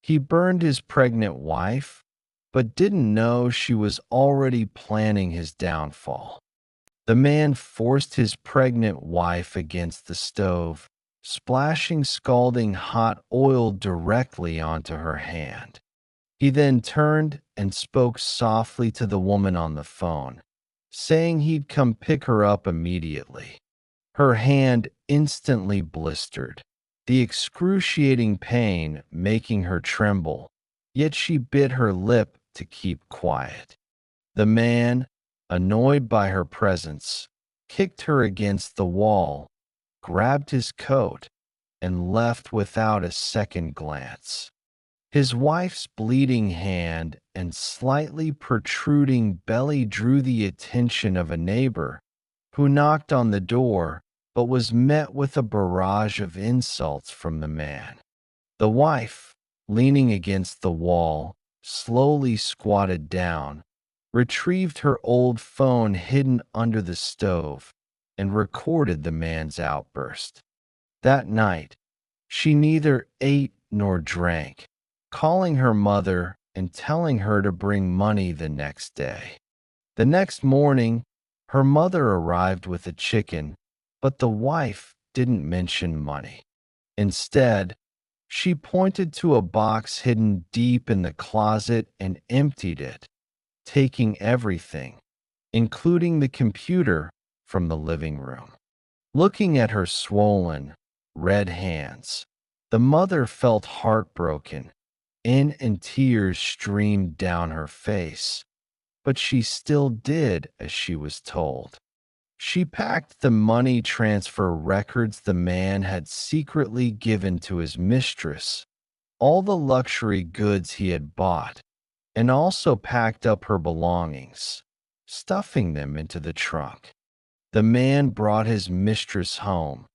He burned his pregnant wife, but didn't know she was already planning his downfall. The man forced his pregnant wife against the stove, splashing scalding hot oil directly onto her hand. He then turned and spoke softly to the woman on the phone, saying he'd come pick her up immediately. Her hand instantly blistered, the excruciating pain making her tremble, yet she bit her lip to keep quiet. The man, annoyed by her presence, kicked her against the wall, grabbed his coat, and left without a second glance. His wife's bleeding hand and slightly protruding belly drew the attention of a neighbor who knocked on the door but was met with a barrage of insults from the man. The wife, leaning against the wall, slowly squatted down, retrieved her old phone hidden under the stove, and recorded the man's outburst. That night, she neither ate nor drank, calling her mother and telling her to bring money the next day. The next morning, her mother arrived with a chicken, but the wife didn't mention money. Instead, she pointed to a box hidden deep in the closet and emptied it, taking everything, including the computer, from the living room. Looking at her swollen, red hands, the mother felt heartbroken, and tears streamed down her face, but she still did as she was told. She packed the money transfer records the man had secretly given to his mistress, all the luxury goods he had bought, and also packed up her belongings, stuffing them into the trunk. The man brought his mistress home,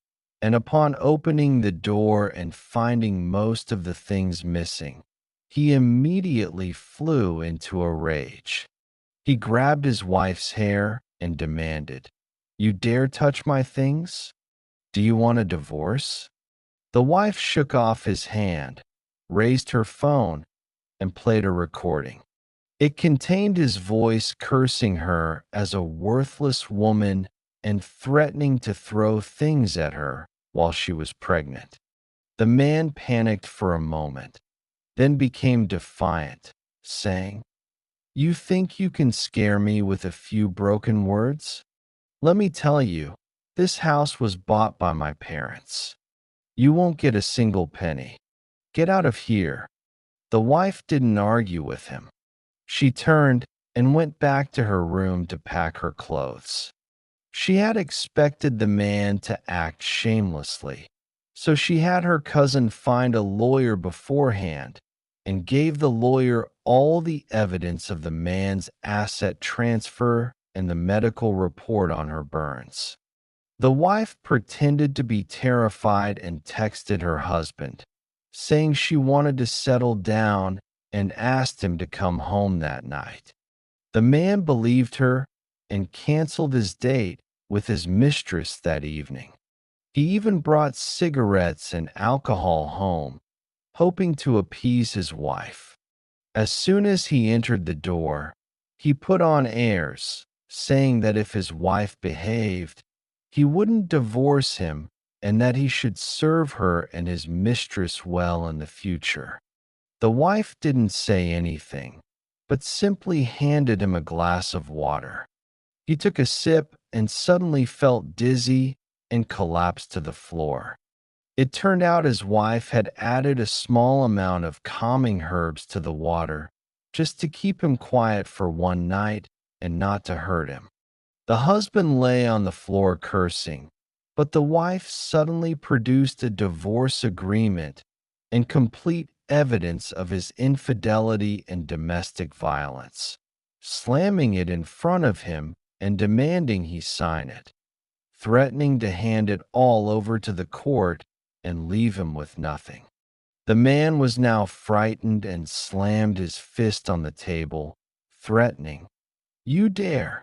and upon opening the door and finding most of the things missing, he immediately flew into a rage. He grabbed his wife's hair and demanded, "You dare touch my things? Do you want a divorce?" The wife shook off his hand, raised her phone, and played a recording. It contained his voice cursing her as a worthless woman and threatening to throw things at her while she was pregnant. The man panicked for a moment, then became defiant, saying, "You think you can scare me with a few broken words? Let me tell you, this house was bought by my parents. You won't get a single penny. Get out of here." The wife didn't argue with him. She turned and went back to her room to pack her clothes. She had expected the man to act shamelessly, so she had her cousin find a lawyer beforehand and gave the lawyer all the evidence of the man's asset transfer and the medical report on her burns. The wife pretended to be terrified and texted her husband, saying she wanted to settle down and asked him to come home that night. The man believed her and canceled his date with his mistress that evening. He even brought cigarettes and alcohol home, hoping to appease his wife. As soon as he entered the door, he put on airs, saying that if his wife behaved, he wouldn't divorce him and that he should serve her and his mistress well in the future. The wife didn't say anything, but simply handed him a glass of water. He took a sip and suddenly felt dizzy and collapsed to the floor. It turned out his wife had added a small amount of calming herbs to the water just to keep him quiet for one night and not to hurt him. The husband lay on the floor cursing, but the wife suddenly produced a divorce agreement and complete evidence of his infidelity and domestic violence, slamming it in front of him and demanding he sign it, threatening to hand it all over to the court and leave him with nothing. The man was now frightened and slammed his fist on the table, threatening, "You dare!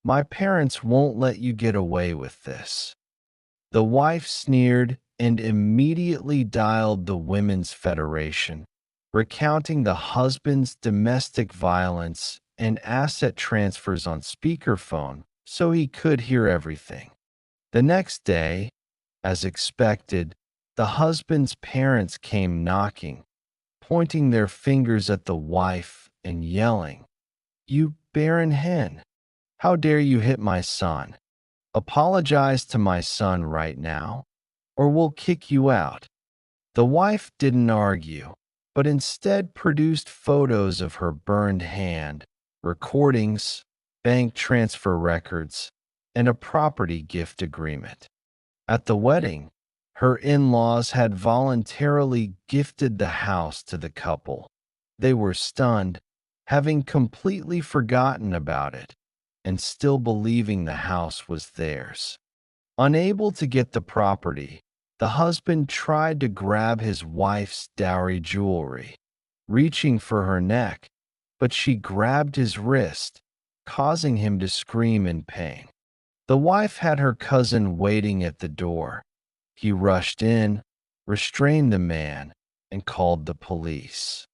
My parents won't let you get away with this." The wife sneered and immediately dialed the Women's Federation, recounting the husband's domestic violence and asset transfers on speakerphone so he could hear everything. The next day, as expected, the husband's parents came knocking, pointing their fingers at the wife and yelling, "You barren hen! How dare you hit my son? Apologize to my son right now, or we'll kick you out." The wife didn't argue, but instead produced photos of her burned hand, recordings, bank transfer records, and a property gift agreement. At the wedding, her in-laws had voluntarily gifted the house to the couple. They were stunned, having completely forgotten about it and still believing the house was theirs. Unable to get the property, the husband tried to grab his wife's dowry jewelry, reaching for her neck, but she grabbed his wrist, causing him to scream in pain. The wife had her cousin waiting at the door. He rushed in, restrained the man, and called the police.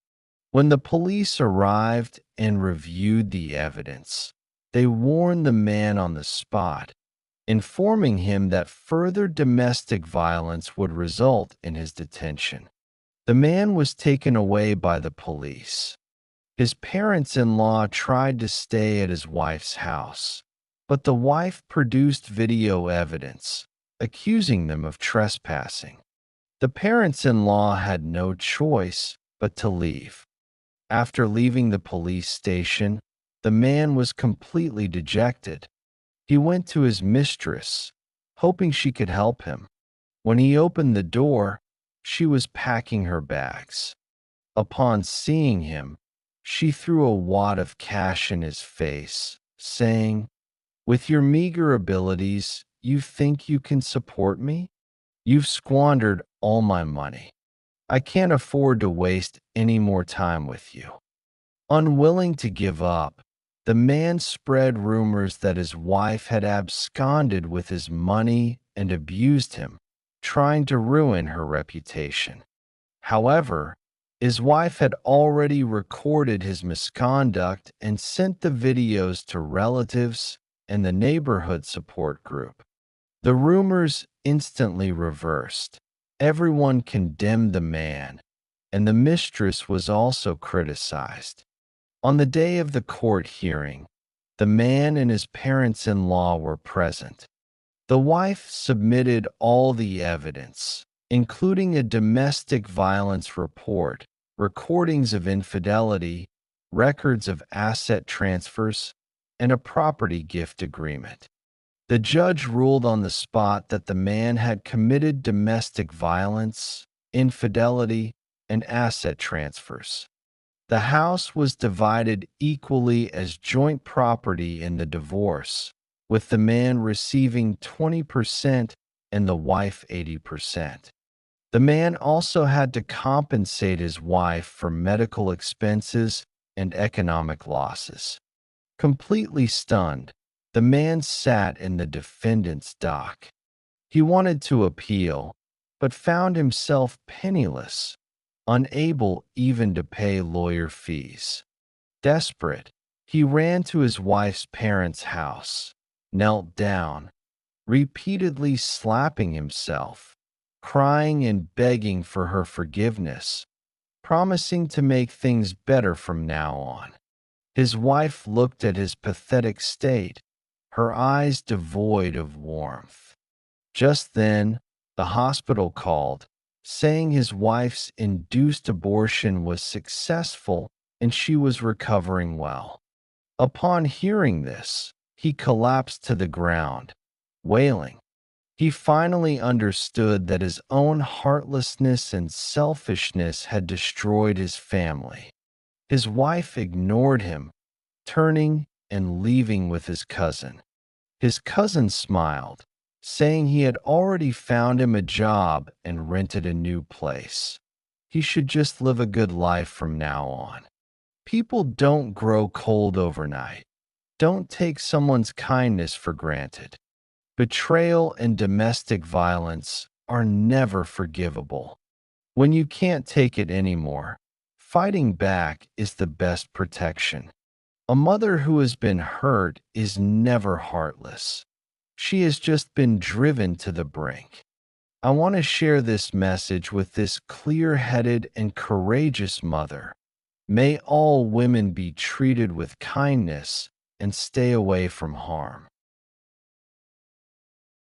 When the police arrived and reviewed the evidence, they warned the man on the spot, informing him that further domestic violence would result in his detention. The man was taken away by the police. His parents-in-law tried to stay at his wife's house, but the wife produced video evidence, accusing them of trespassing. The parents-in-law had no choice but to leave. After leaving the police station, the man was completely dejected. He went to his mistress, hoping she could help him. When he opened the door, she was packing her bags. Upon seeing him, she threw a wad of cash in his face, saying, "With your meager abilities, you think you can support me? You've squandered all my money. I can't afford to waste any more time with you." Unwilling to give up, the man spread rumors that his wife had absconded with his money and abused him, trying to ruin her reputation. However, his wife had already recorded his misconduct and sent the videos to relatives and the neighborhood support group. The rumors instantly reversed. Everyone condemned the man, and the mistress was also criticized. On the day of the court hearing, the man and his parents-in-law were present. The wife submitted all the evidence, including a domestic violence report, recordings of infidelity, records of asset transfers, and a property gift agreement. The judge ruled on the spot that the man had committed domestic violence, infidelity, and asset transfers. The house was divided equally as joint property in the divorce, with the man receiving 20% and the wife 80%. The man also had to compensate his wife for medical expenses and economic losses. Completely stunned, the man sat in the defendant's dock. He wanted to appeal, but found himself penniless, unable even to pay lawyer fees. Desperate, he ran to his wife's parents' house, knelt down, repeatedly slapping himself, crying and begging for her forgiveness, promising to make things better from now on. His wife looked at his pathetic state, her eyes devoid of warmth. Just then, the hospital called, saying his wife's induced abortion was successful and she was recovering well. Upon hearing this, he collapsed to the ground, wailing. He finally understood that his own heartlessness and selfishness had destroyed his family. His wife ignored him, turning and leaving with his cousin. His cousin smiled, saying he had already found him a job and rented a new place. He should just live a good life from now on. People don't grow cold overnight. Don't take someone's kindness for granted. Betrayal and domestic violence are never forgivable. When you can't take it anymore, Fighting back is the best protection. A mother who has been hurt is never heartless. She has just been driven to the brink. I want to share this message with this clear headed and courageous mother. May all women be treated with kindness and stay away from harm.